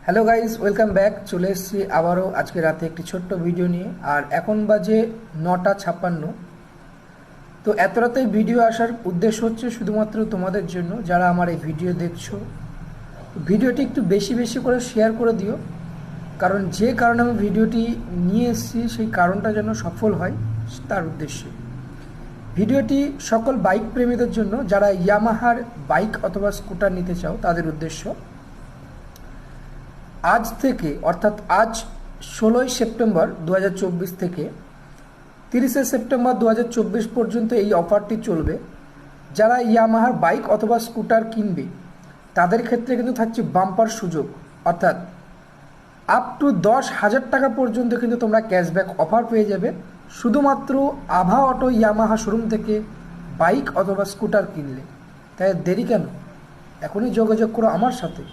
Hello guys, welcome back. চলে এসেছি আবারও আজকে রাতে একটি ছোট্ট ভিডিও নিয়ে। আর এখন বাজে 9:56। তো এত রাতে ভিডিও আসার উদ্দেশ্য হচ্ছে শুধুমাত্র তোমাদের জন্য, যারা আমার এই ভিডিও দেখছো। ভিডিওটি একটু বেশি বেশি করে শেয়ার করে দিও, কারণ যে কারণে আমি ভিডিওটি নিয়ে এসেছি সেই কারণটা যেন সফল হয় তার উদ্দেশ্যে। ভিডিওটি সকল বাইক প্রেমীদের জন্য, যারা ইয়ামাহার বাইক অথবা স্কুটার নিতে চাও তাদের উদ্দেশ্য। আজ থেকে অর্থাৎ আজ 16ই সেপ্টেম্বর 2024 থেকে 30শে সেপ্টেম্বর 2024 পর্যন্ত এই অফারটি চলবে। যারা ইয়ামাহার বাইক অথবা স্কুটার কিনবে তাদের ক্ষেত্রে কিন্তু থাকছে বাম্পার সুযোগ, অর্থাৎ আপ টু 10,000 টাকা পর্যন্ত কিন্তু তোমরা ক্যাশব্যাক অফার পেয়ে যাবে শুধুমাত্র আভা অটো ইয়ামাহা শোরুম থেকে বাইক অথবা স্কুটার কিনলে। তাই দেরি কেন, এখনই যোগাযোগ করো আমার সাথে।